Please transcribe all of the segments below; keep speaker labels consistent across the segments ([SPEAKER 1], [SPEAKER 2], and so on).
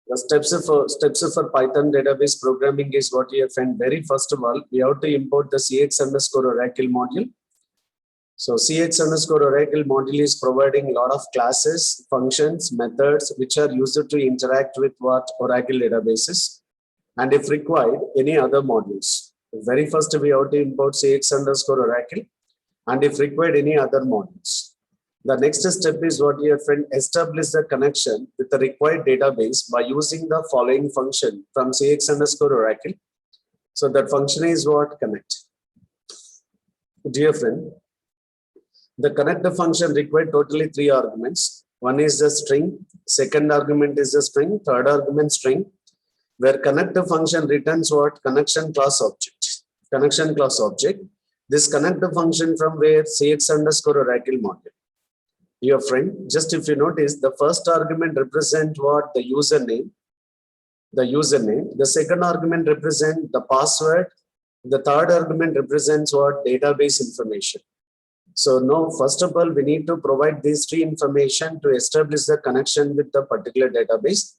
[SPEAKER 1] The steps for Python database programming is what you have found. Very first of all, we have to import the CX_Oracle module. So CX_Oracle module is providing a lot of classes, functions, methods, which are used to interact with what Oracle databases, and if required, any other modules. Very first, we have to import CX_Oracle, and if required, any other modules. The next step is what you have found, establish the connection with the required database by using the following function from CX_Oracle. So that function is what? Connect. Dear friend, the connector function required totally 3 arguments. One is the string, second argument is the string, third argument string, where connector function returns what? Connection class object. Connection class object. This connector function from where? CX_Oracle module. Your friend, just if you notice, the first argument represent what? The username. The username. The second argument represent the password. The third argument represents what? Database information. So now, first of all, we need to provide these 3 information to establish the connection with the particular database.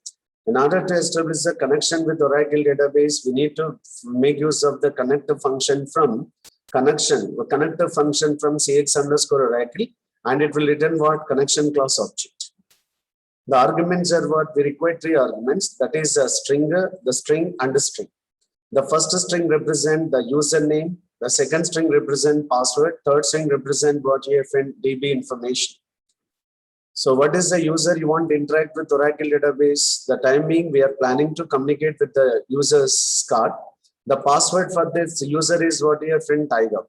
[SPEAKER 1] In order to establish the connection with Oracle database, we need to make use of the connector function from connector function from CX_Oracle, and it will return what? Connection class object. The arguments are what? We require 3 arguments, that is a stringer, the string, and the string. The first string represent the username. The second string represent password. Third string represent what you have in DB information. So what is the user you want to interact with Oracle database? The time being, we are planning to communicate with the user's card. The password for this user is what you have in Tiger.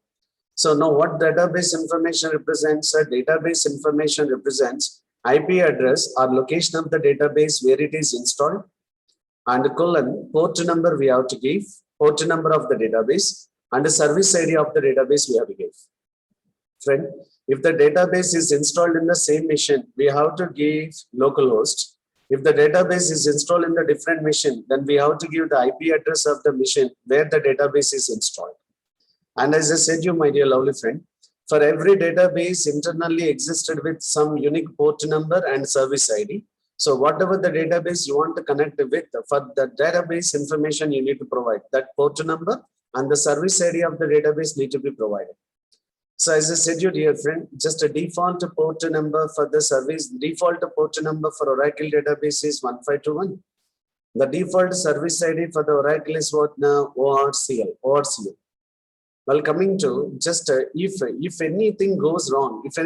[SPEAKER 1] So now what database information represents? Database information represents IP address or location of the database where it is installed, and colon, port number we have to give, port number of the database, and the service ID of the database we have to give. Friend, if the database is installed in the same machine, we have to give localhost. If the database is installed in the different machine, then we have to give the IP address of the machine where the database is installed. And as I said you, my dear lovely friend, for every database internally existed with some unique port number and service ID. So whatever the database you want to connect with, for the database information you need to provide that port number, and the service ID of the database need to be provided. So as I said you, dear friend, just a default port number for the service, default port number for Oracle database is 1521. The default service ID for the Oracle is what now? ORCL. Well, coming to just if anything goes wrong, with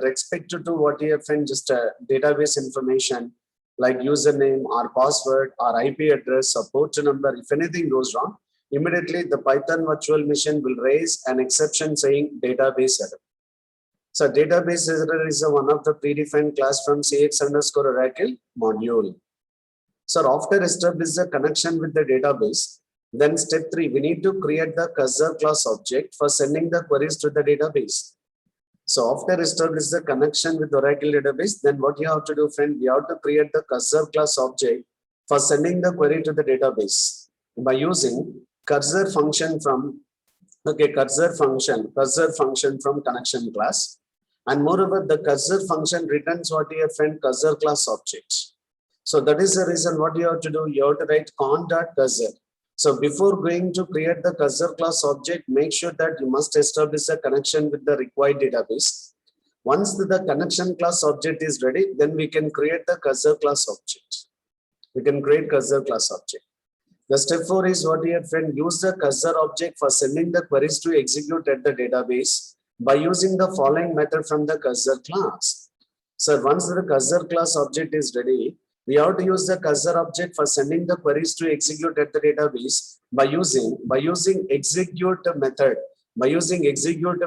[SPEAKER 1] respect to what you have found, just database information like username or password or IP address or port number, if anything goes wrong, immediately the Python virtual machine will raise an exception saying database error. So database error is one of the predefined class from CX_Oracle module. So after establish the connection with the database, then step 3, we need to create the cursor class object for sending the queries to the database. So after establish the connection with Oracle database, then what you have to do, friend, we have to create the cursor class object for sending the query to the database by using cursor function from cursor function from connection class. And moreover, the cursor function returns what you have found, cursor class object. So that is the reason what you have to do, you have to write con.cursor. So before going to create the cursor class object, make sure that you must establish a connection with the required database. Once the connection class object is ready, then we can create the cursor class object. We can create cursor class object. The step 4 is what you have friend, use the cursor object for sending the queries to execute at the database by using the following method from the cursor class. So once the cursor class object is ready, we have to use the cursor object for sending the queries to execute at the database by using execute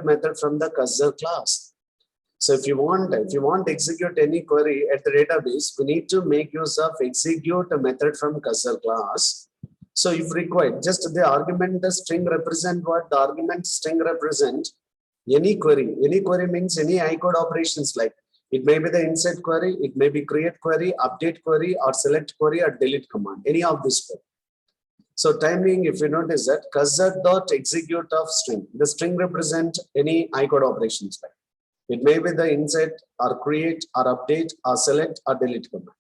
[SPEAKER 1] method from the cursor class. So if you want to execute any query at the database, we need to make use of execute method from cursor class. So if required, just the argument the string represent what? The argument string represent any query. Any query means any I-code operations, like it may be the insert query, it may be create query, update query, or select query, or delete command, any of this query. So timing, if you notice that cursor.execute of string, the string represent any I-code operations, like it may be the insert or create or update or select or delete command.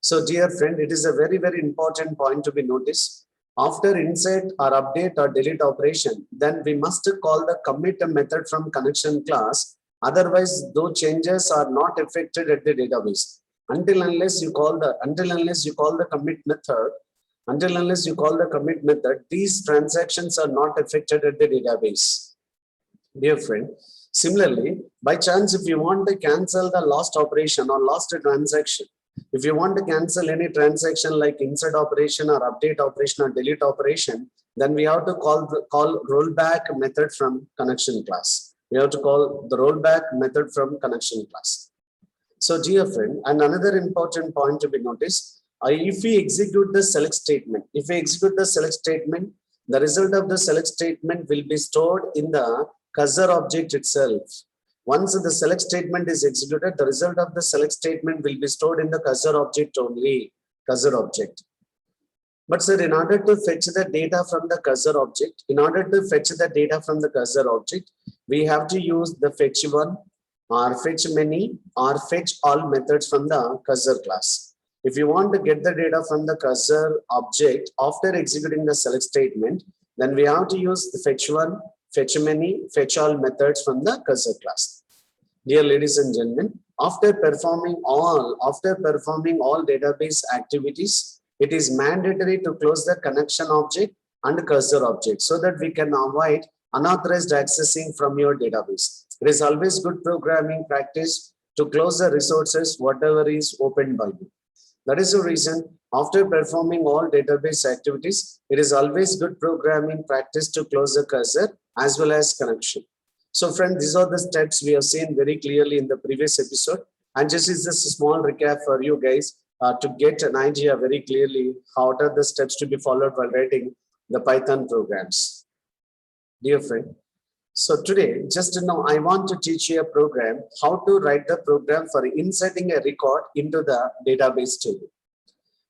[SPEAKER 1] So dear friend, it is a very, very important point to be noticed. After insert or update or delete operation, then we must call the commit method from connection class. Otherwise, those changes are not affected at the database. Until unless you call the commit method, these transactions are not affected at the database. Dear friend, similarly, by chance, if you want to cancel the lost operation or lost transaction, if you want to cancel any transaction like insert operation or update operation or delete operation, then we have to call rollback method from connection class. We have to call the rollback method from connection class. So dear friend, and another important point to be noticed, if we execute the select statement, the result of the select statement will be stored in the cursor object itself. Once the select statement is executed, the result of the select statement will be stored in the cursor object only, cursor object. But sir, in order to fetch the data from the cursor object, we have to use the fetch one or fetch many or fetch all methods from the cursor class. If you want to get the data from the cursor object after executing the select statement, then we have to use the fetch one, fetch many, fetch all methods from the cursor class. Dear ladies and gentlemen, after performing all database activities, it is mandatory to close the connection object and cursor object so that we can avoid unauthorized accessing from your database. It is always good programming practice to close the resources whatever is opened by you. That is the reason after performing all database activities, it is always good programming practice to close the cursor as well as connection. So friend, these are the steps we have seen very clearly in the previous episode. And just is a small recap for you guys to get an idea very clearly how are the steps to be followed while writing the Python programs. Dear friend, so today, just now, I want to teach you a program, how to write the program for inserting a record into the database table.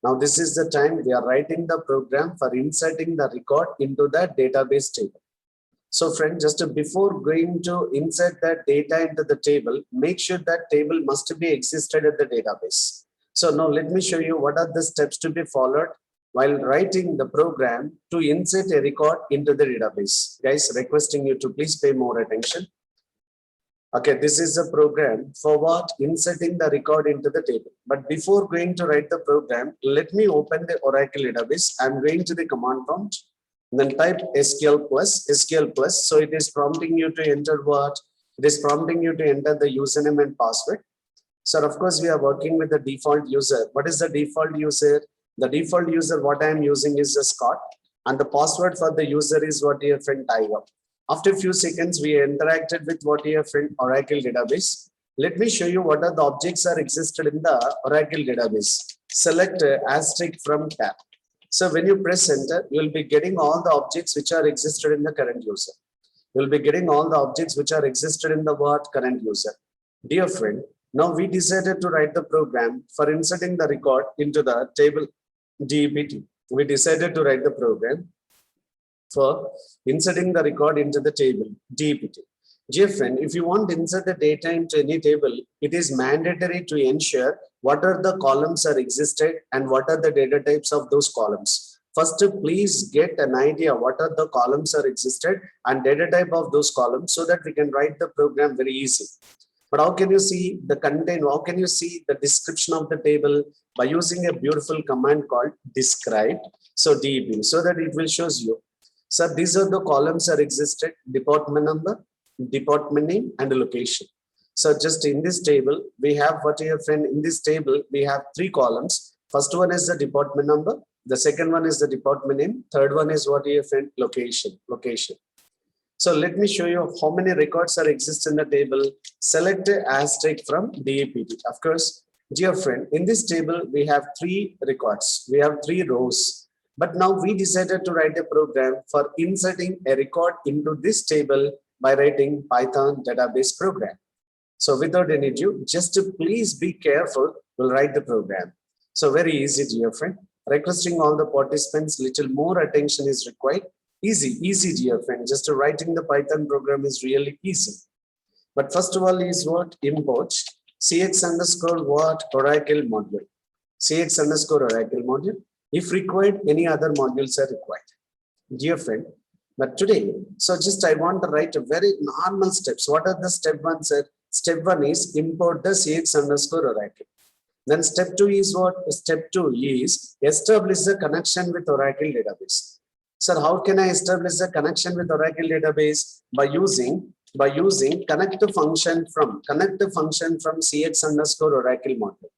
[SPEAKER 1] Now, this is the time we are writing the program for inserting the record into the database table. So friend, just before going to insert that data into the table, make sure that table must be existed at the database. So now let me show you what are the steps to be followed while writing the program to insert a record into the database. Guys, requesting you to please pay more attention. Okay, this is a program for what? Inserting the record into the table. But before going to write the program, let me open the Oracle database. I'm going to the command prompt, then type SQL plus. So it is prompting you to enter what? It is prompting you to enter the username and password. So of course, we are working with the default user. What is the default user? The default user, what I am using is a Scott, and the password for the user is what your friend Tiger. After a few seconds, we interacted with what your friend Oracle database. Let me show you what are the objects are existed in the Oracle database. Select asterisk from tab. So when you press enter, you will be getting all the objects which are existed in the current user. You will be getting all the objects which are existed in the what current user. Dear friend, now we decided to write the program for inserting the record into the table DEPT. We decided to write the program for inserting the record into the table DEPT. Dear friend, if you want to insert the data into any table, it is mandatory to ensure what are the columns are existed and what are the data types of those columns. First, please get an idea what are the columns are existed and data type of those columns so that we can write the program very easy. But how can you see the content? How can you see the description of the table? By using a beautiful command called describe. So DB, so that it will shows you. So these are the columns are existed: department number, department name, and location. So just in this table, we have what you have friend in this table, we have three columns. First one is the department number. The second one is the department name. Third one is what you have friend location. So let me show you how many records are exist in the table. Select asterisk from DEPT. Of course, dear friend, in this table, we have three records. We have three rows. But now we decided to write a program for inserting a record into this table by writing Python database program. So without any ado, just to please be careful, we'll write the program. So very easy, dear friend. Requesting all the participants, little more attention is required. Easy, dear friend. Just writing the Python program is really easy. But first of all is what? Import cx underscore what? Oracle module. CX underscore Oracle module. If required, any other modules are required. Dear friend, but today, so just I want to write a very normal steps. What are the step one, sir? Step one is import the CX underscore Oracle. Then step two is what? Step two is establish the connection with Oracle database. Sir, how can I establish the connection with Oracle database? By using connect function from CX underscore Oracle module.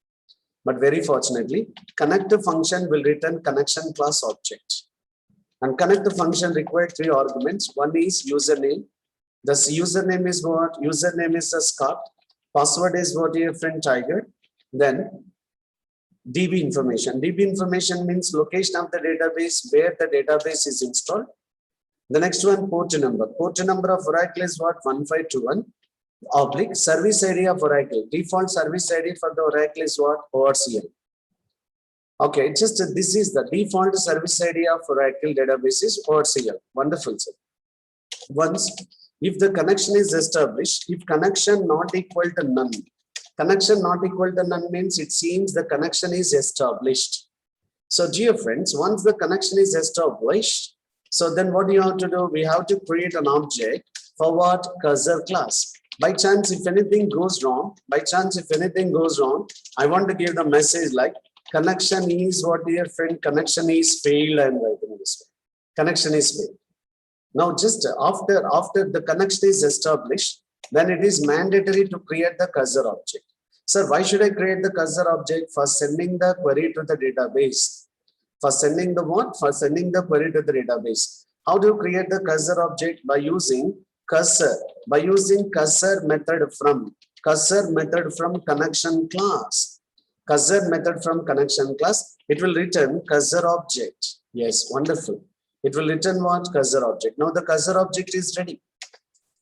[SPEAKER 1] But very fortunately, connect function will return connection class object. And connect function required 3 arguments. One is username. The username is what? Username is the Scott. Password is what, your friend, Tiger. Then DB information. DB information means location of the database, where the database is installed. The next one, port number. Port number of Oracle is what? 1521. Oblique service ID of Oracle. Default service ID for the Oracle is what? ORCL. Okay, just this is the default service ID of Oracle database is ORCL. Wonderful, sir. Once, if the connection is established, if connection not equal to none, connection not equal to none means it seems the connection is established. So, dear friends, once the connection is established, so then what do you have to do? We have to create an object for what? Cursor class. By chance, if anything goes wrong, I want to give the message like connection is what, dear friend? Connection is failed. I'm writing this way. Connection is failed. Now, just after the connection is established, then it is mandatory to create the cursor object. Sir, why should I create the cursor object? For sending the query to the database. For sending the what? For sending the query to the database. How do you create the cursor object? By using cursor. By using cursor method from connection class. Cursor method from connection class. It will return cursor object. Yes, wonderful. It will return what? Cursor object. Now the cursor object is ready.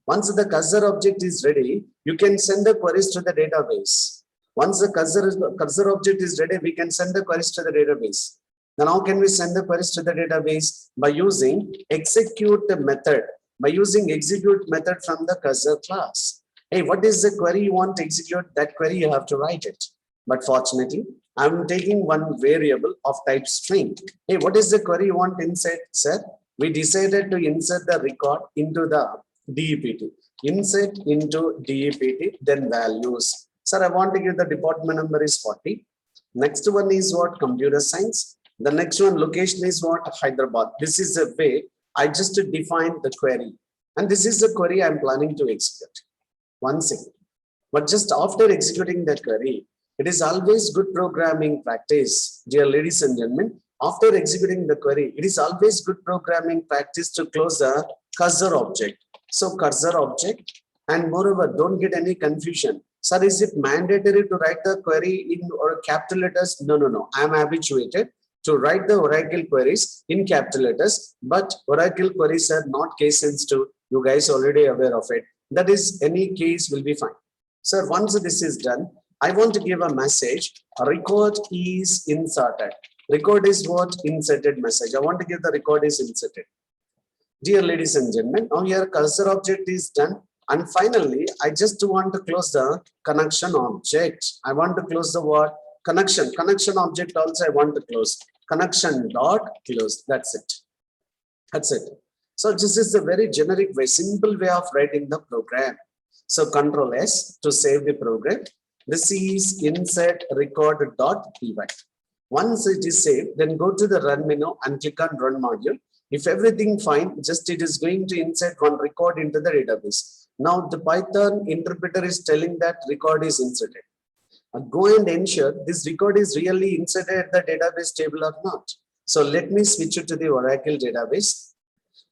[SPEAKER 1] Once the cursor object is ready, you can send the queries to the database. Once the cursor object is ready, we can send the queries to the database. Then how can we send the queries to the database? By using execute method. By using execute method from the cursor class. Hey, what is the query you want to execute? That query you have to write it. But fortunately, I'm taking one variable of type string. Hey, what is the query you want to insert, sir? We decided to insert the record into the DEPT. Insert into DEPT, then values. Sir, I want to give the department number is 40. Next one is what? Computer science. The next one, location is what? Hyderabad. This is the way I just defined the query. And this is the query I'm planning to execute. One second. But just after executing that query, it is always good programming practice, dear ladies and gentlemen. After executing the query, it is always good programming practice to close the cursor object. So cursor object, and moreover, don't get any confusion. Sir, is it mandatory to write the query in or capital letters? No. I am habituated to write the Oracle queries in capital letters, but Oracle queries are not case sensitive. You guys already aware of it. That is, any case will be fine. Sir, once this is done, I want to give a message. A record is inserted. Record is what? Inserted message. I want to give the record is inserted. Dear ladies and gentlemen, now here cursor object is done. And finally, I just want to close the connection object. I want to close the what? Connection. Connection object also I want to close. Connection dot close. That's it. That's it. So this is a very generic way, simple way of writing the program. So Control S to save the program. This is insert record dot py. Once it is saved, then go to the run menu and click on run module. If everything fine, just it is going to insert one record into the database. Now the Python interpreter is telling that record is inserted. Go and ensure this record is really inserted at the database table or not. So let me switch it to the Oracle database.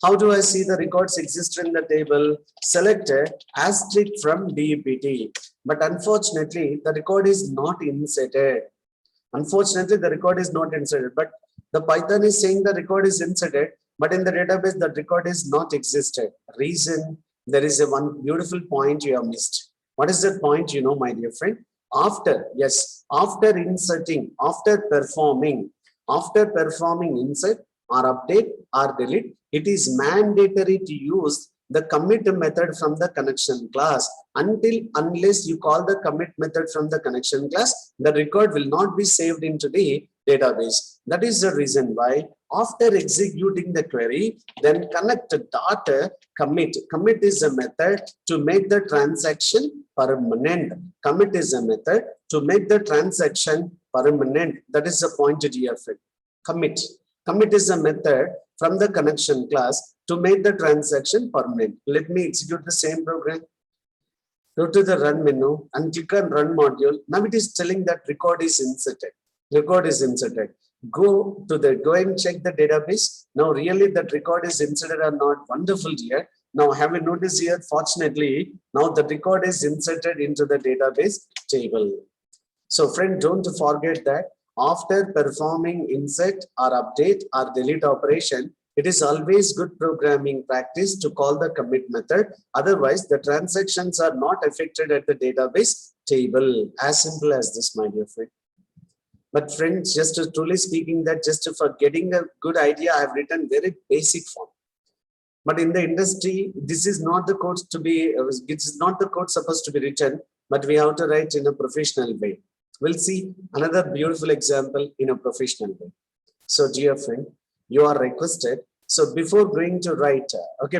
[SPEAKER 1] How do I see the records exist in the table? Select asterisk from DEPT. But unfortunately, the record is not inserted. Unfortunately, the record is not inserted. But the Python is saying the record is inserted, but in the database, the record is not existed. Reason, there is a one beautiful point you have missed. What is that point, you know, my dear friend? After inserting, after performing insert or update or delete, it is mandatory to use the commit method from the connection class. Unless you call the commit method from the connection class, the record will not be saved into the database. That is the reason why after executing the query, then connect dot commit. Commit is a method to make the transaction permanent. Commit is a method to make the transaction permanent. That is the point here. Commit. Commit is a method from the connection class to make the transaction permanent. Let me execute the same program. Go to the run menu and click on run module. Now it is telling that record is inserted. Record is inserted. Go and check the database. Now really that record is inserted or not. Wonderful here. Now have you noticed here, fortunately, now the record is inserted into the database table. So friend, don't forget that after performing insert or update or delete operation, it is always good programming practice to call the commit method. Otherwise, the transactions are not affected at the database table. As simple as this, my dear friend. But friends, just truly speaking, that just for getting a good idea, I have written very basic form. But in the industry, this is not the code to be, it's not the code supposed to be written, but we have to write in a professional way. We'll see another beautiful example in a professional way. So dear friend, you are requested. So before going to write,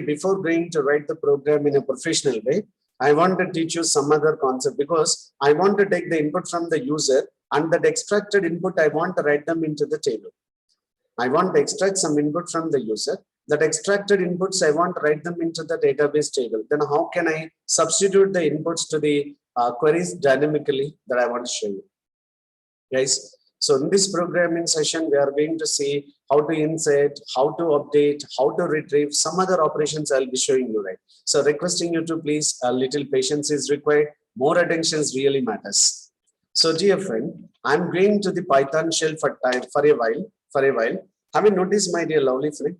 [SPEAKER 1] before going to write the program in a professional way, I want to teach you some other concept, because I want to take the input from the user and that extracted input, I want to write them into the table. I want to extract some input from the user. That extracted inputs, I want to write them into the database table. Then how can I substitute the inputs to the queries dynamically? That I want to show you. Guys, so in this programming session, we are going to see how to insert, how to update, how to retrieve, some other operations I'll be showing you, right? So requesting you to please, a little patience is required. More attention really matters. So dear friend, I'm going to the Python shell for a while. Have you noticed, my dear lovely friend?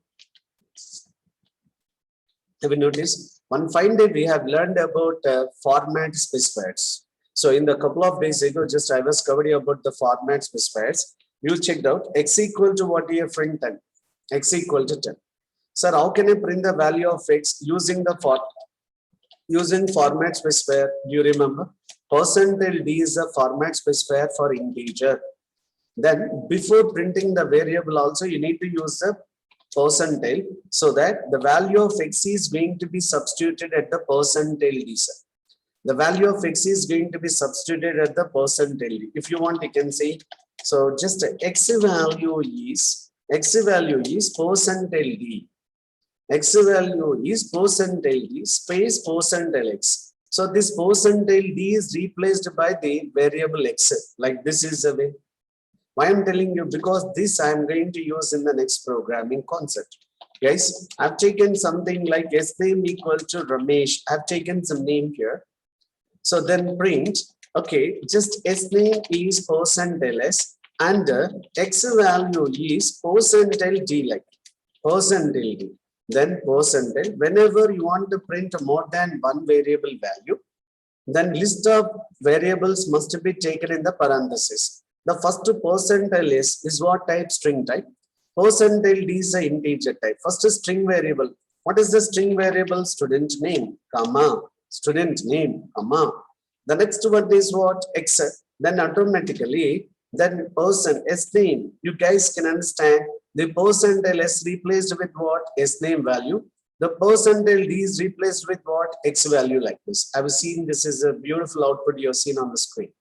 [SPEAKER 1] Have you noticed? One fine day we have learned about format specifiers. So in the couple of days ago, just I was covering about the format specifiers. You checked out x equal to what here, friend? 10. X equal to 10. Sir, how can I print the value of x using the format specifier? Do you remember? %d is a format specifier for integer. Then before printing the variable also, you need to use the percentile, so that the value of x is going to be substituted at the percentile d. The value of x is going to be substituted at the percentile d. If you want, you can say, so just x value is percentile d. X value is percentile d space percentile x. So this percentile d is replaced by the variable x. Like this is the way. Why I'm telling you? Because this I am going to use in the next programming concept. Guys, I've taken something like s name equal to Ramesh. I've taken some name here. So then print, okay, just s name is percentile s and x value is percentile d, like percentile d. Then percentile, whenever you want to print more than one variable value, then list of variables must be taken in the parenthesis. The first percentile is what type? String type. Percentile d is the integer type. First string variable. What is the string variable? Student name, comma, student name, comma. The next one is what? X. Then automatically, then person, s name. You guys can understand the percentile s replaced with what? S name value. The percentile d is replaced with what? X value, like this. I've seen this is a beautiful output you have seen on the screen.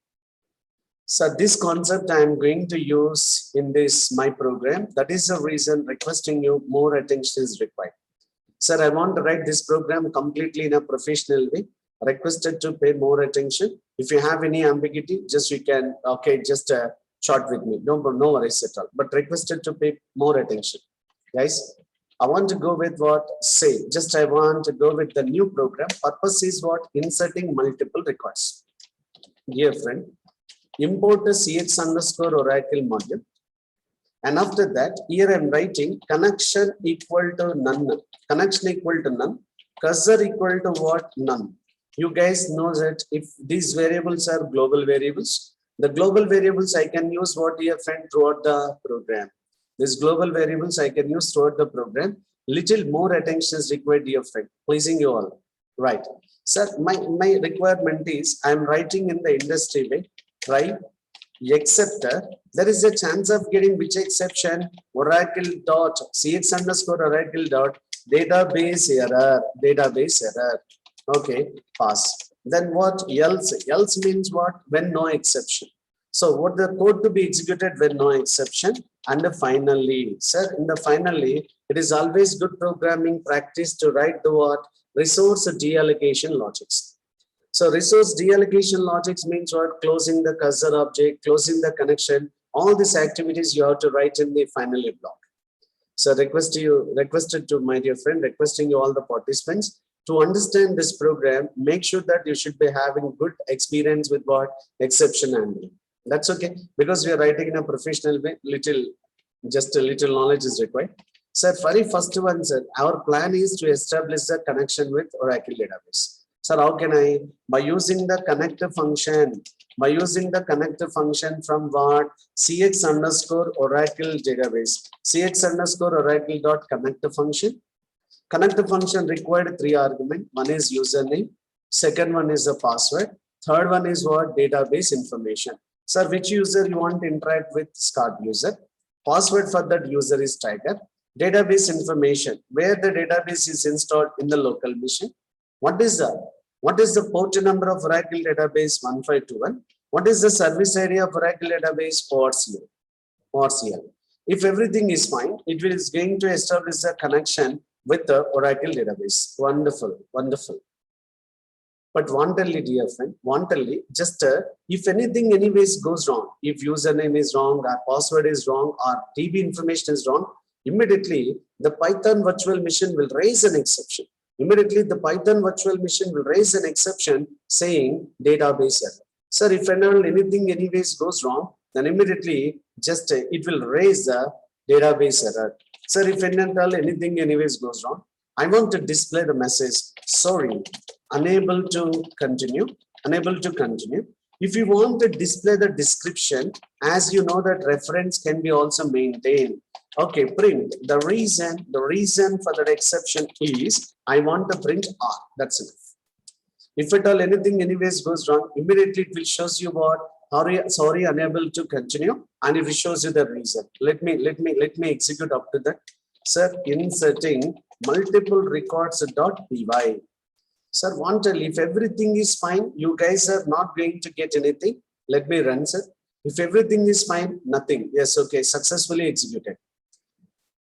[SPEAKER 1] So this concept I am going to use in this my program. That is the reason requesting you more attention is required. Sir, I want to write this program completely in a professional way. Requested to pay more attention. If you have any ambiguity, just you can, okay, just chat with me. No worries at all. But requested to pay more attention. Guys, I want to go with what? Say, just I want to go with the new program. Purpose is what? Inserting multiple records. Dear friend, import the ch_oracle module. And after that, here I'm writing connection equal to none. Connection equal to none. Cursor equal to what? None. You guys know that if these variables are global variables, the global variables I can use what here, friend, throughout the program. These global variables I can use throughout the program. little more attention is required, dear friend. Pleasing you all. Right. Sir, my requirement is I am writing in the industry way, right? Except there is a chance of getting which exception? Oracle dot cx underscore oracle dot database error. Database error. Okay, pass. Then what else? Else means what? When no exception. So what the code to be executed when no exception? And finally, sir, in the finally, it is always good programming practice to write the what? Resource deallocation logics. So resource deallocation logics means what? Closing the cursor object, closing the connection, all these activities you have to write in the finally block. So requested to my dear friend, requesting you all the participants to understand this program, make sure that you should be having good experience with what? Exception handling. That's okay, because we are writing in a professional way, just a little knowledge is required. Sir, very first one, sir, our plan is to establish a connection with Oracle database. Sir, how can I? By using the connector function. By using the connector function from what? Cx underscore Oracle database. Cx underscore Oracle dot connector function. Connector function required 3 arguments. One is username. Second one is the password. Third one is what? Database information. Sir, which user you want to interact with? Start user. Password for that user is Tiger. Database information, where the database is installed in the local machine. What is the port number of Oracle database? 1521. What is the service area of Oracle database? ORCL. If everything is fine, it is going to establish a connection with the Oracle database. Wonderful, wonderful. But wantonly, dear friend, wantonly, just if anything anyways goes wrong, if username is wrong, or password is wrong, or DB information is wrong, immediately the Python virtual machine will raise an exception. Immediately the Python virtual machine will raise an exception saying database error. Sir, if anything anyways goes wrong, then immediately just it will raise the database error. Sir, if anything anyways goes wrong, I want to display the message, sorry, unable to continue, unable to continue. If you want to display the description, as you know that reference can be also maintained. Okay, print. The reason for that exception is I want to print R. That's enough. If at all anything anyways goes wrong, immediately it will shows you what? Sorry, unable to continue, and it will shows you the reason. Let me execute up to that. Sir, inserting multiple records.py. Sir, wanted if everything is fine, you guys are not going to get anything. Let me run, sir. If everything is fine, nothing. Yes, okay, successfully executed.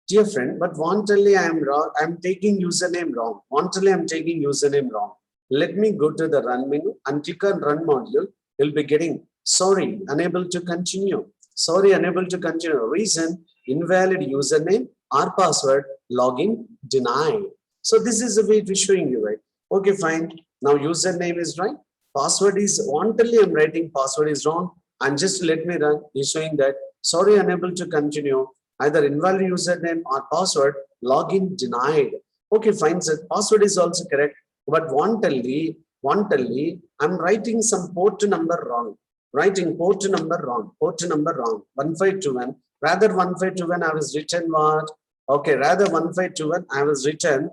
[SPEAKER 1] Dear friend, but wantonly I am wrong. I am taking username wrong. Wantonly I am taking username wrong. Let me go to the run menu and click on run module. You'll be getting sorry, unable to continue. Sorry, unable to continue. Reason, invalid username or password, login denied. So this is the way it is showing you, right? Okay, fine. Now username is right. Password is wantonly I'm writing password is wrong. And just let me run. He's showing that sorry, unable to continue. Either invalid username or password, login denied. Okay, fine, sir. Password is also correct. But wantonly, I'm writing some port number wrong. Writing port number wrong. 1521. Rather 1521, I was written what? Okay, rather 1521, I was written,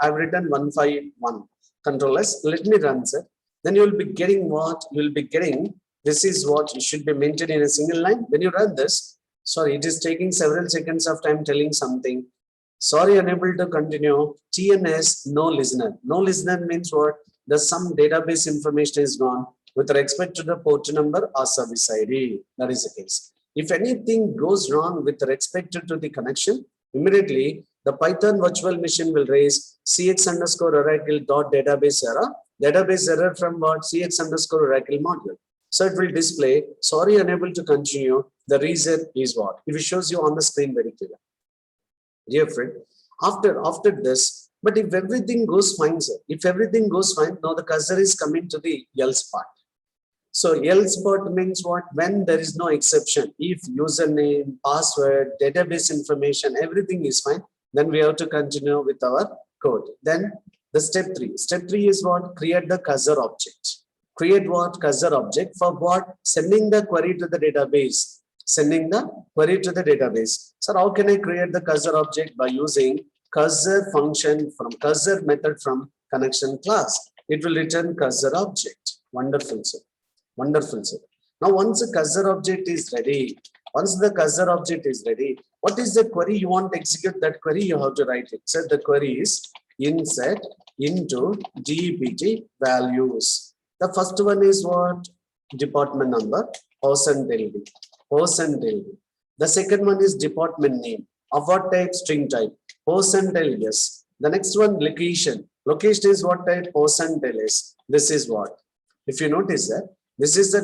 [SPEAKER 1] I've written 151. Control S, let me run, sir. Then you will be getting what? You will be getting, this is what you should be maintained in a single line. When you run this, sorry, it is taking several seconds of time telling something. Sorry, unable to continue. TNS, no listener. No listener means what? The some database information is gone with respect to the port number or service ID. That is the case. If anything goes wrong with respect to the connection, immediately the Python virtual machine will raise cx underscore oracle dot database error. Database error from what? Cx underscore oracle module. So it will display, sorry, unable to continue. The reason is what? It shows you on the screen very clear. Dear friend, after this, but if everything goes fine, sir, if everything goes fine, now the cursor is coming to the else part. So else part means what? When there is no exception, if username, password, database information, everything is fine, then we have to continue with our code. Then the step 3. Step 3 is what? Create the cursor object. Create what? Cursor object for what? Sending the query to the database. Sending the query to the database. So how can I create the cursor object? By using cursor function from cursor method from connection class. It will return cursor object. Wonderful, sir. Wonderful, sir. Now, once the cursor object is ready, what is the query you want to execute? That query you have to write it. So the query is insert into DPT values. The first one is what? Department number, percentile. The second one is department name. Of what type? String type. Percentile, yes. The next one, location. Location is what type? Percentile is. This is what? If you notice that, this is the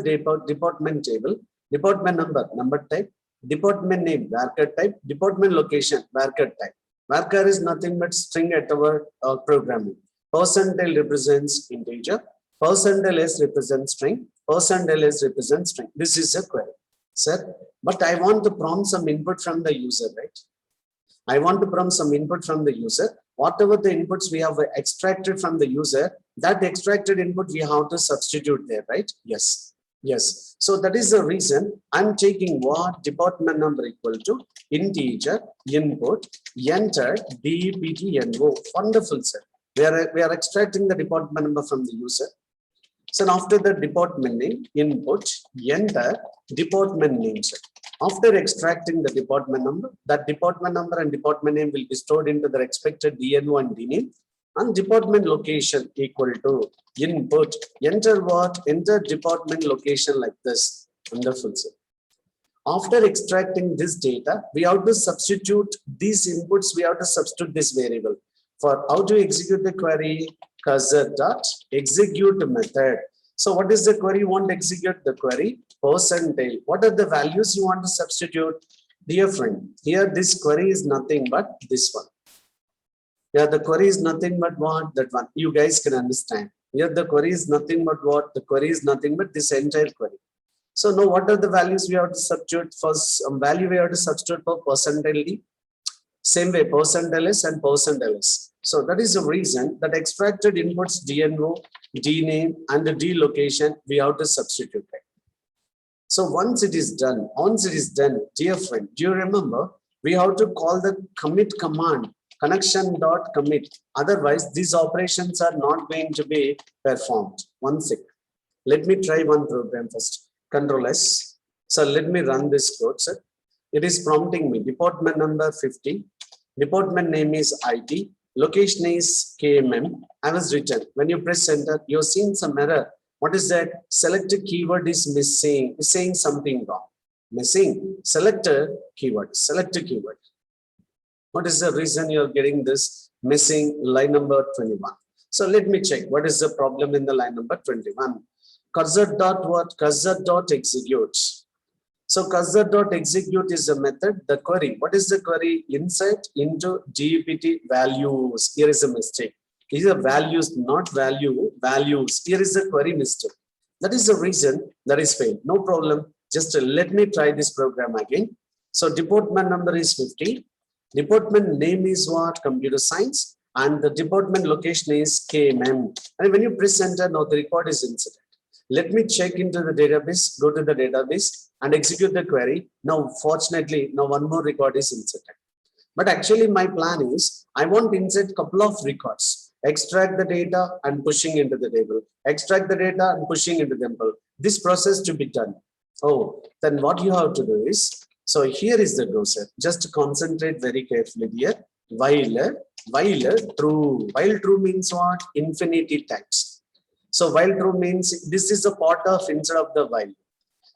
[SPEAKER 1] department table. Department number type. Department name, varchar type. Department location, varchar type. Varchar is nothing but string at our programming. Percentile represents integer. Percentile s represents string. Percentile s represents string. This is a query, sir. But I want to prompt some input from the user, right? I want to prompt some input from the user. Whatever the inputs we have extracted from the user, that extracted input we have to substitute there, right? Yes. Yes. So that is the reason I'm taking what? Department number equal to integer input enter dptno. Wonderful, sir. We are extracting the department number from the user. So after the department name input enter department name, sir. After extracting the department number, that department number and department name will be stored into the expected DNO and DNAME, and department location equal to input enter what? Enter department location like this. Wonderful, sir. After extracting this data, we have to substitute these inputs. We have to substitute this variable. For how to execute the query, cursor dot execute method. So what is the query you want to execute? The query percentile. What are the values you want to substitute? Dear friend, here this query is nothing but this one. Here the query is nothing but what? That one. You guys can understand. Here the query is nothing but what? The query is nothing but this entire query. So now what are the values we have to substitute? First value we have to substitute for percentile D. Same way percentile S and percentile S. So that is the reason that extracted inputs DNO, DNAME and the D location we have to substitute it. So once it is done, dear friend, do you remember we have to call the commit command connection.commit. Otherwise, these operations are not going to be performed. One sec. Let me try one program first. Control S. So let me run this code, sir. It is prompting me department number 50. Department name is IT. Location is KMM. I was written. When you press enter, you're seeing some error. What is that? Selected keyword is missing. It's saying something wrong. Missing. Selected keyword. Selected keyword. What is the reason you're getting this missing line number 21? So let me check. What is the problem in the line number 21? Cursor dot what? Cursor dot executes. So cursor dot execute is a method. The query. What is the query? Insert into GPT values. Here is a mistake. These are values, not value. Values. Here is the query mistake. That is the reason that is failed. No problem. Just let me try this program again. So department number is 50. Department name is what? Computer science. And the department location is KMM. And when you press enter, now the record is inserted. Let me check into the database, go to the database and execute the query. Now, fortunately, now one more record is inserted. But actually my plan is, I want to insert a couple of records, extract the data and pushing into the table, extract the data and pushing into the table. This process to be done. Oh, then what you have to do is, so here is the browser. Just concentrate very carefully here. While true. While true means what? Infinity types. So while true means this is a part of instead of the while.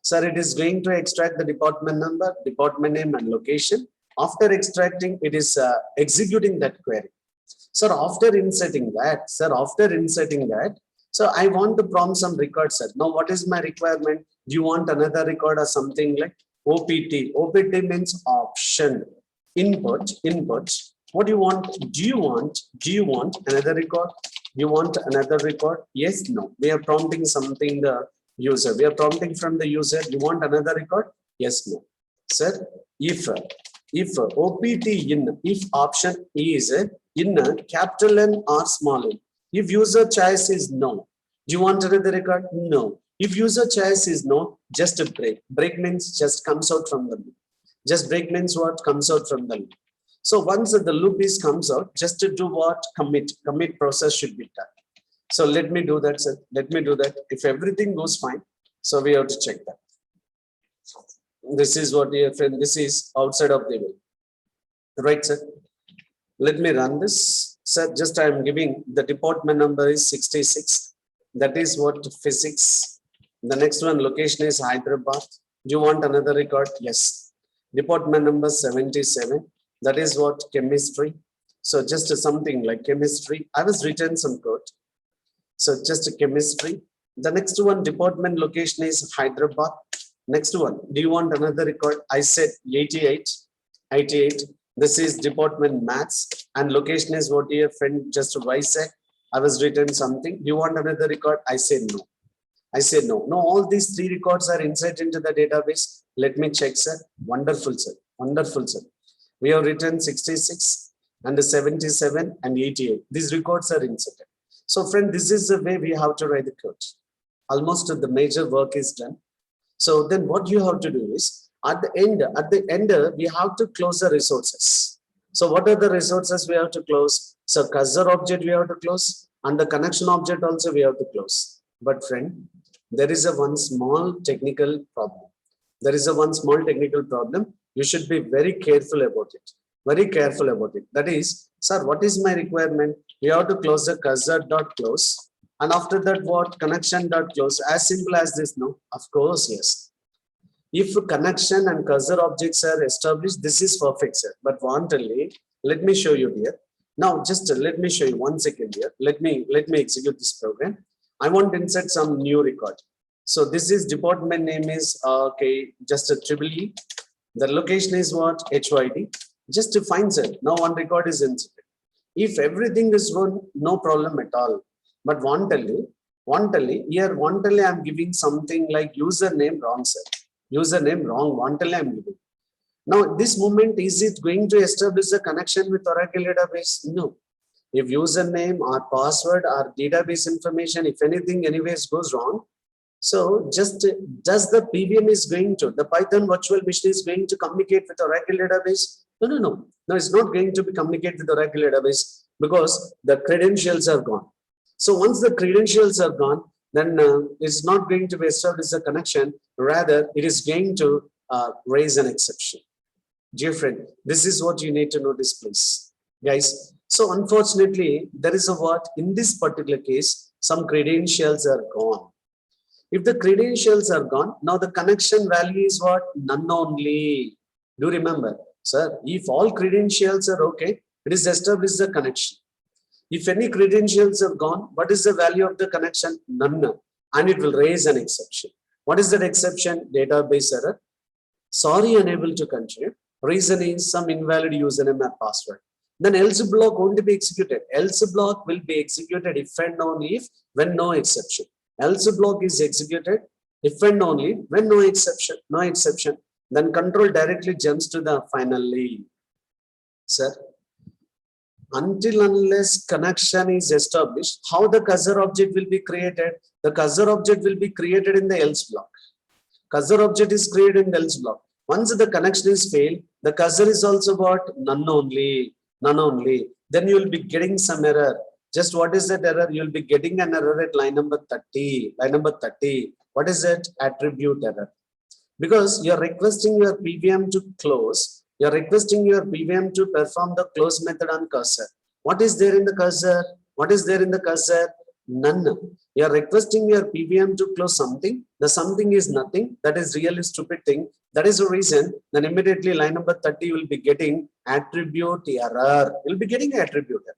[SPEAKER 1] Sir, it is going to extract the department number, department name and location. After extracting, it is executing that query. Sir, after inserting that, so I want to prompt some record, sir. Now, what is my requirement? Do you want another record or something like OPT? OPT means option. Input. What do you want? Do you want another record? You want another record? Yes, no. We are prompting something the user. We are prompting from the user. You want another record? Yes, no. Sir, if OPT in, if option is in capital N or small n. If user choice is no. Do you want another record? No. If user choice is no, just a break. Break means just comes out from the loop. Just break means what? Comes out from the loop. So once the loop is comes out, just to do what? Commit process should be done. So let me do that, sir. Let me do that. If everything goes fine, so we have to check that. This is what we have, this is outside of the way. Right, sir? Let me run this. Sir, just I am giving the department number is 66. That is what physics. The next one location is Hyderabad. Do you want another record? Yes. Department number 77. That is what chemistry. So just something like chemistry. I was written some code. So just a chemistry. The next one department location is Hyderabad. Next one. Do you want another record? I said 88. 88. This is department maths and location is what your friend just Vizag. I was written something. Do you want another record? I say no. I say no. No, all these three records are inserted into the database. Let me check, sir. Wonderful, sir. Wonderful, sir. We have written 66 and 77 and 88. These records are inserted. So, friend, this is the way we have to write the code. Almost the major work is done. So then what you have to do is at the end, we have to close the resources. So what are the resources we have to close? So cursor object we have to close and the connection object also we have to close. But friend, there is a one small technical problem. There is a one small technical problem. You should be very careful about it. Very careful about it. That is, sir, what is my requirement? We have to close the cursor.close. And after that, what? Connection.close. As simple as this, no? Of course, yes. If connection and cursor objects are established, this is perfect, sir. But wantonly, let me show you here. Now, just let me show you 1 second here. Let me execute this program. I want to insert some new record. So this is department name is okay, just a EEE. The location is what? HYD. Just to find, sir. Now one record is inserted. If everything is good, no problem at all. But wantonly, here I'm giving something like username wrong, sir. Username wrong, wantonly I'm giving. Now, this moment, is it going to establish a connection with Oracle database? No. If username or password or database information, if anything anyways goes wrong, so just the PVM is going to, the Python virtual machine is going to communicate with Oracle database? No, it's not going to be communicate with Oracle database because the credentials are gone. So once the credentials are gone, then it's not going to be established a connection. Rather, it is going to raise an exception. Dear friend, this is what you need to notice, please. Guys, so unfortunately, there is a what? In this particular case, some credentials are gone. If the credentials are gone, now the connection value is what? None only. Do remember, sir, if all credentials are okay, it is established the connection. If any credentials are gone, what is the value of the connection? None. And it will raise an exception. What is that exception? Database error. Sorry, unable to continue. Reason is some invalid username or password. Then else block won't be executed. Else block will be executed if and only if when no exception. Else block is executed if and only when no exception. No exception. Then control directly jumps to the finally. Sir, until unless connection is established, how the cursor object will be created? The cursor object will be created in the else block. Cursor object is created in the else block. Once the connection is failed, the cursor is also what? None only. None only. Then you will be getting some error. Just what is that error? You will be getting an error at line number 30. Line number 30. What is that? Attribute error. Because you are requesting your PVM to close. You are requesting your PVM to perform the close method on cursor. What is there in the cursor? What is there in the cursor? None. You are requesting your PVM to close something. The something is nothing. That is really stupid thing. That is the reason. Then immediately line number 30 will be getting attribute error. You will be getting attribute error.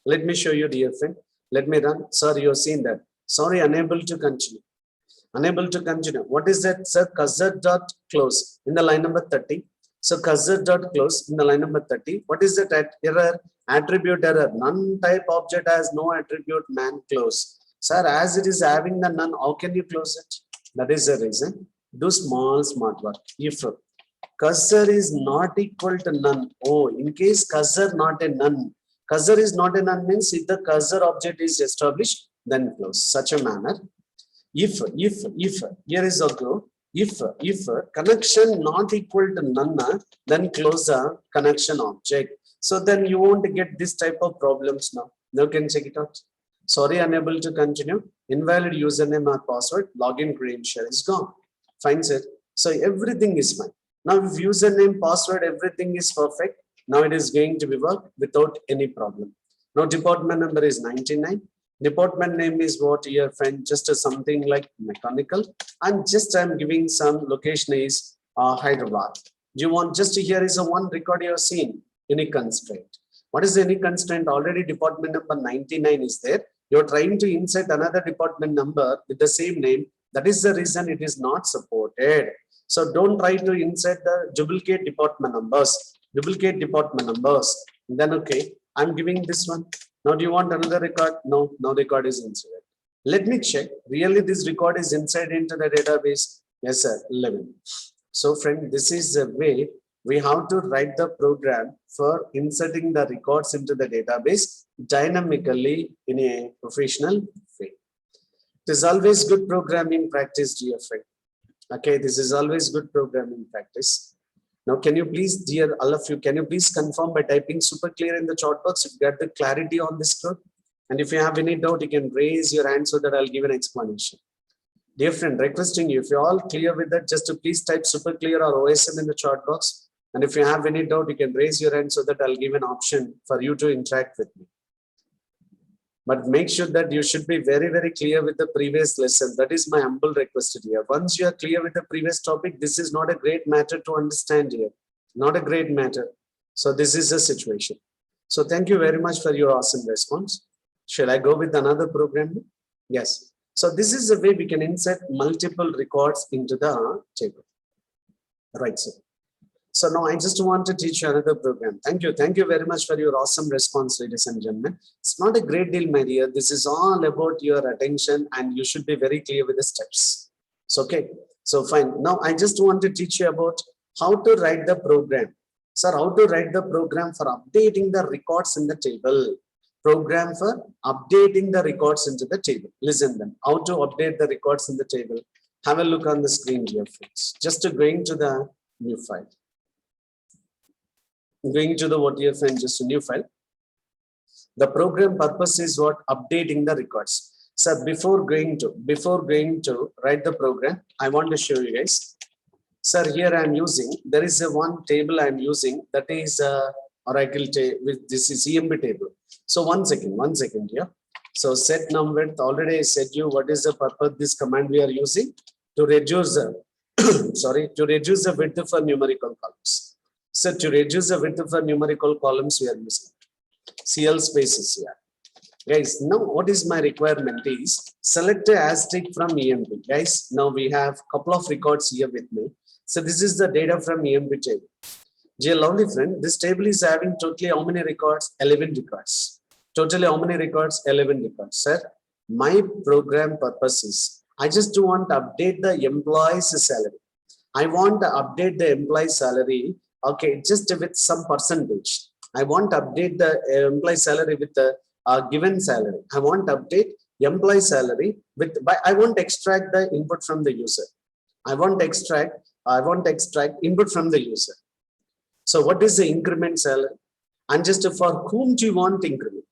[SPEAKER 1] Let me show you, dear friend. Let me run. Sorry, you have seen that. Sorry, unable to continue. Unable to continue. What is that? Sir, cursor.close in the line number 30. So cursor.close in the line number 30. What is that error? Attribute error. None type object has no attribute man close. Sir, as it is having the none, how can you close it? That is the reason. Do small smart work. If cursor is not equal to none, oh, in case cursor not a none, cursor is not a none means if the cursor object is established, then close. Such a manner. If here is a go. If connection not equal to none, then close the connection object. So then you won't get this type of problems now. Now can check it out. Sorry, unable to continue. Invalid username or password. Login credential is gone. Fine, sir. So everything is fine. Now if username, password, everything is perfect. Now it is going to be work without any problem. Now department number is 99. Department name is what your friend, just something like mechanical. And just I'm giving some location is Hyderabad. Do you want just here is a one record you have seen? Any constraint? What is any constraint? Already department number 99 is there. You're trying to insert another department number with the same name. That is the reason it is not supported. So don't try to insert the duplicate department numbers. Duplicate department numbers. Then okay, I'm giving this one. Now do you want another record? No, no record is inserted. Let me check. Really this record is inserted into the database? Yes, sir, 11. So friend, this is the way we have to write the program for inserting the records into the database dynamically in a professional way. It is always good programming practice, dear friend. Okay, this is always good programming practice. Now, can you please, dear all of you, can you please confirm by typing super clear in the chat box if you get the clarity on this code? And if you have any doubt, you can raise your hand so that I'll give an explanation. Dear friend, requesting you, if you're all clear with that, just to please type super clear or OSM in the chat box. And if you have any doubt, you can raise your hand so that I'll give an option for you to interact with me. But make sure that you should be very, very clear with the previous lesson. That is my humble request here. Once you are clear with the previous topic, this is not a great matter to understand here. Not a great matter. So this is the situation. So thank you very much for your awesome response. Shall I go with another program? Yes. So this is the way we can insert multiple records into the table. Right, sir. So now I just want to teach you another program. Thank you. Thank you very much for your awesome response, ladies and gentlemen. It's not a great deal, my dear. This is all about your attention and you should be very clear with the steps. So, okay. So fine. Now I just want to teach you about how to write the program. Sir, how to write the program for updating the records in the table. Program for updating the records into the table. Listen then. How to update the records in the table. Have a look on the screen, dear friends. Just to going to the new file. Going to the OTF and just a new file. The program purpose is what? Updating the records. So before going to write the program, I want to show you guys. Sir, here I am using, there is a one table I am using, that is Oracle with this is EMB table. So one second here. So set num width, already I said you what is the purpose this command we are using to reduce the sorry, to reduce the width for numerical columns. So to reduce the width for numerical columns, we are using CL spaces here. Guys, now what is my requirement is select a asterisk from EMB. Guys, now we have a couple of records here with me. So this is the data from EMB table. Dear lovely friend, this table is having totally how many records? 11 records. Totally how many records? 11 records. Sir, my program purpose is I just want to update the employee's salary. I want to update the employee salary. Okay, just with some percentage. I want to update the employee salary with the given salary. I want to update employee salary with, I want to extract the input from the user. I want to extract input from the user. So what is the increment salary? And just for whom do you want increment?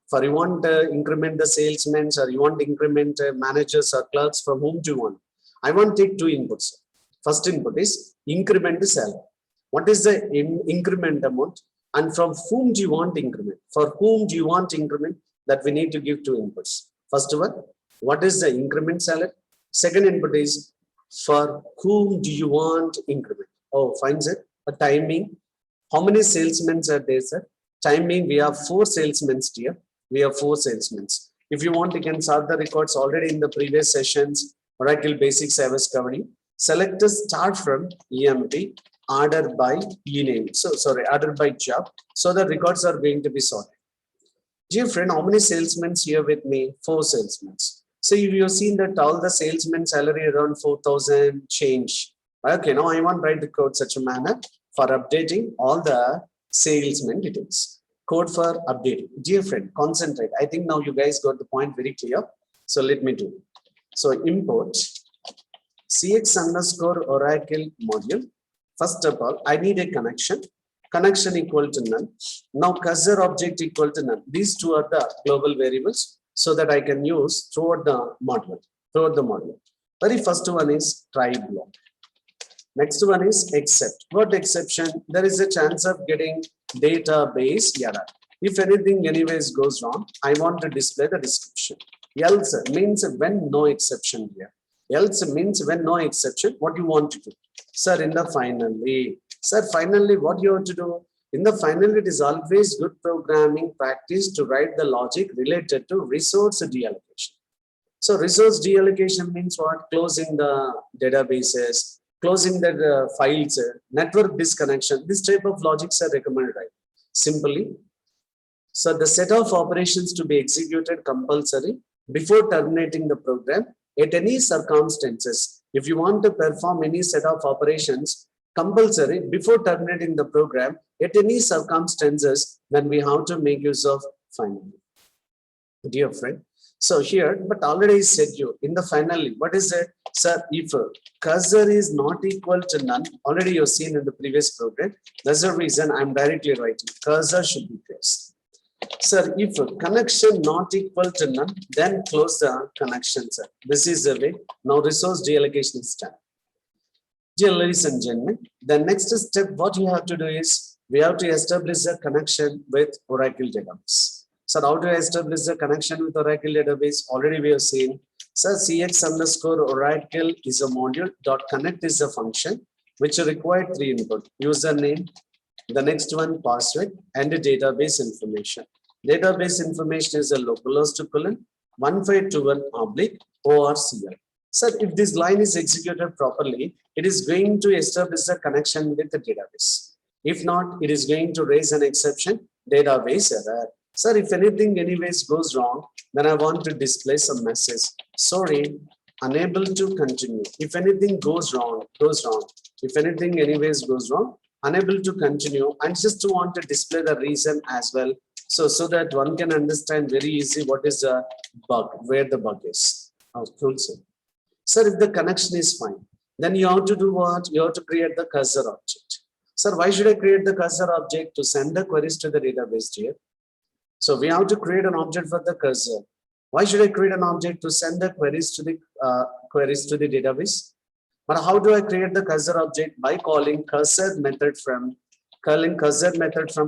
[SPEAKER 1] For you want to increment the salesmen, or you want to increment managers or clerks, from whom do you want? I want to take two inputs. First input is increment the salary. What is the increment amount? And from whom do you want increment? For whom do you want increment? That we need to give two inputs. First one, what is the increment salary? Second input is for whom do you want increment? Oh, finds it. A timing. How many salesmen are there, sir? Timing, we have 4 salesmen here. We have 4 salesmen. If you want, you can sort the records already in the previous sessions. Oracle basics I was covering. Select the start from EMT. Order by e-name. So sorry, order by job. So the records are going to be sorted. Dear friend, how many salesmen here with me? 4 salesmen. So if you've seen that all the salesmen salary around 4,000 change. Okay, now I want to write the code such a manner for updating all the salesman details. Code for updating. Dear friend, concentrate. I think now you guys got the point very clear. So let me do. So import CX underscore Oracle module. First of all, I need a connection. connection equal to none. Now cursor object equal to none. These two are the global variables so that I can use throughout the module. Very first one is try block. Next one is except. What exception? There is a chance of getting database error. If anything anyways goes wrong, I want to display the description. Else means when no exception here. Else means when no exception, what you want to do? Sir, in the finally. Sir, finally, what you have to do? In the final, it is always good programming practice to write the logic related to resource deallocation. So resource deallocation means what? Closing the databases, closing the files, network disconnection. This type of logics are recommended, right? Simply. So the set of operations to be executed compulsory before terminating the program at any circumstances. If you want to perform any set of operations compulsory before terminating the program at any circumstances, then we have to make use of finally. Dear friend, so here, but already said you in the finally, what is it? Sir, if cursor is not equal to none, already you've seen in the previous program, that's the reason I'm directly writing cursor should be closed. Sir, if connection not equal to none, then close the connection, sir. This is the way. Now resource deallocation is done. Dear ladies and gentlemen, the next step, what you have to do is, we have to establish a connection with Oracle database. So how to establish a connection with Oracle database? Already we have seen. So cx_Oracle is a module. .connect is a function which require 3 input: username, the next one password, and the database information. Database information is a localhost : 1521/ORCL. So if this line is executed properly, it is going to establish a connection with the database. If not, it is going to raise an exception, database error. Sir, if anything anyways goes wrong, then I want to display some message. Sorry, unable to continue. If anything goes wrong. If anything anyways goes wrong, unable to continue, and just to want to display the reason as well. So that one can understand very easy what is the bug, where the bug is. Sir, if the connection is fine, then you have to do what? You have to create the cursor object. Sir, why should I create the cursor object? To send the queries to the database, dear. So we have to create an object for the cursor. Why should I create an object? To send the queries to the database? But how do I create the cursor object? By calling cursor method from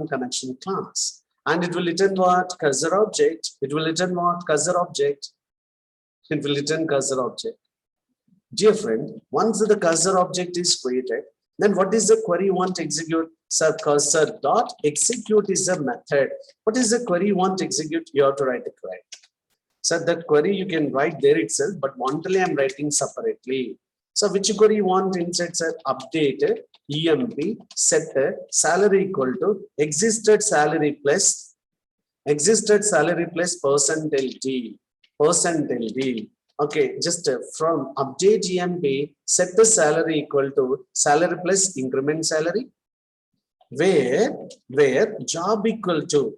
[SPEAKER 1] connection class. And it will return what? Cursor object. It will return what? Cursor object. It will return cursor object. Dear friend, once the cursor object is created, then what is the query you want to execute? Sir, cursor dot execute is a method. What is the query you want to execute? You have to write a query. So that query you can write there itself, but only I'm writing separately. So which query you want inside? Sir, update emp set salary equal to existed salary plus percentile d. Okay, just from update emp set the salary equal to salary plus increment salary, where job equal to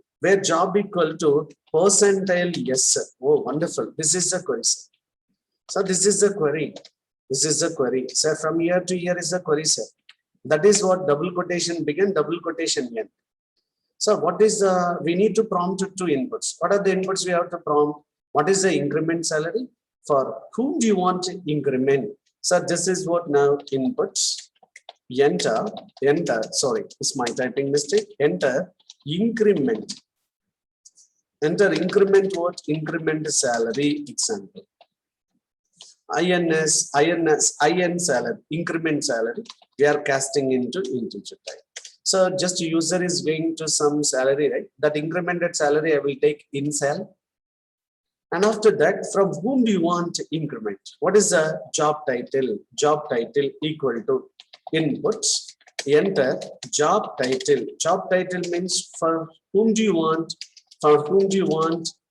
[SPEAKER 1] percentile yes. Oh, wonderful. This is the query. So this is the query. So from year to year is the query, sir. That is what double quotation begin, double quotation end. So what is we need to prompt 2 inputs. What are the inputs we have to prompt? What is the increment salary? For whom do you want to increment? So this is what now inputs. Enter, sorry, it's my typing mistake. Enter increment what? Increment salary example. IN salary, increment salary, we are casting into integer type. So just user is going to some salary, right? That incremented salary I will take in cell. And after that, from whom do you want to increment? What is the job title? Job title equal to inputs. Enter job title. Job title means for whom do you want?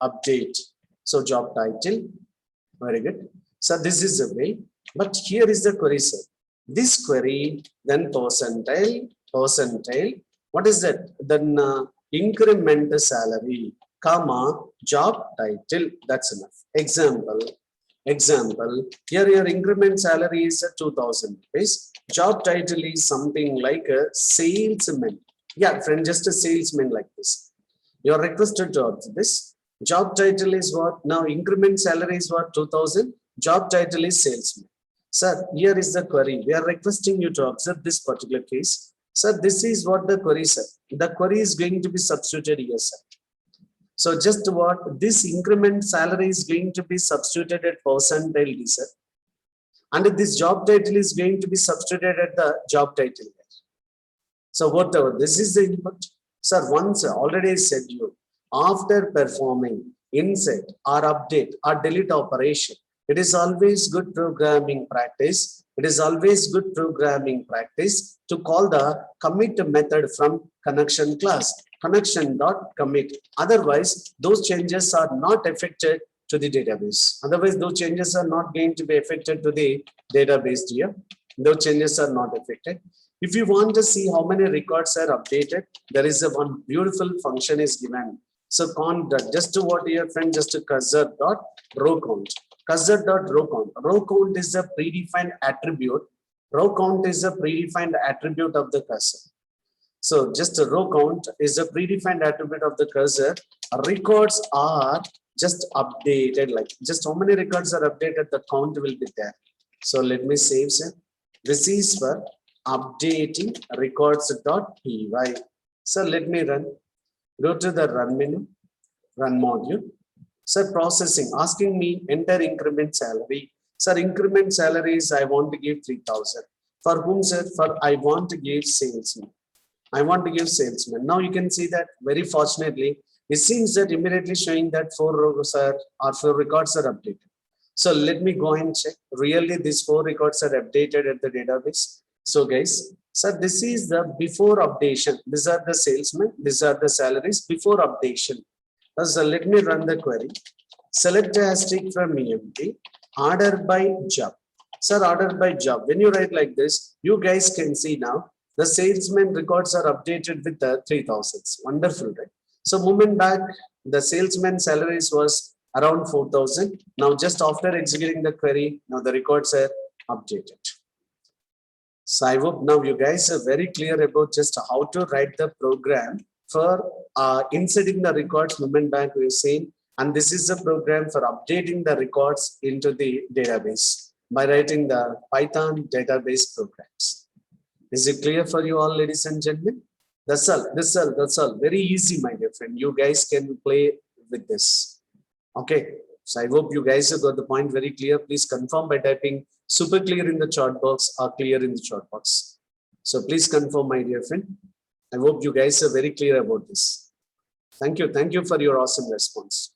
[SPEAKER 1] Update. So job title. Very good. So this is the way. But here is the query, sir. This query, then percentile. What is that? Then increment salary, comma, job title. That's enough. Example. Here your increment salary is 2,000 rupees. Job title is something like a salesman. Yeah, friend, just a salesman like this. You're requested job. This job title is what? Now increment salary is what? 2000. Job title is salesman. Sir, here is the query. We are requesting you to observe this particular case. Sir, this is what the query said. The query is going to be substituted here, sir. So just what? This increment salary is going to be substituted at percentile D, sir. And this job title is going to be substituted at the job title. So whatever, this is the input. Sir, once already said you, after performing insert or update or delete operation, it is always good programming practice. It is always good programming practice to call the commit method from connection class, connection.commit. Otherwise, those changes are not affected to the database. Otherwise, those changes are not going to be affected to the database here. Those changes are not affected. If you want to see how many records are updated, there is a one beautiful function is given. So just to what your friend, just to cursor.row count. Cursor.row count. Row count is a predefined attribute. Row count is a predefined attribute of the cursor. So just a row count is a predefined attribute of the cursor. Records are just updated, like just how many records are updated, the count will be there. So let me save, sir. This is for updating records.py. So let me run. Go to the run menu, run module. Sir, processing, asking me enter increment salary. Sir, increment salaries I want to give 3,000. For whom, sir? For I want to give salesman. I want to give salesman. Now you can see that very fortunately, it seems that immediately showing that 4 rows are or 4 records are updated. So let me go and check. Really, these 4 records are updated at the database. So guys, sir, this is the before updation. These are the salesmen. These are the salaries before updation. So let me run the query. Select a asterisk from EMP. Order by job. Sir, order by job. When you write like this, you guys can see now the salesman records are updated with the 3,000s. Wonderful, right? So moment back, the salesman salaries was around 4,000. Now just after executing the query, now the records are updated. So I hope now you guys are very clear about just how to write the program for inserting the records moment back we have seen. And this is the program for updating the records into the database by writing the Python database programs. Is it clear for you all, ladies and gentlemen? That's all. Very easy, my dear friend. You guys can play with this. Okay. So I hope you guys have got the point very clear. Please confirm by typing super clear in the chat box or clear in the chat box. So please confirm, my dear friend. I hope you guys are very clear about this. Thank you. Thank you for your awesome response.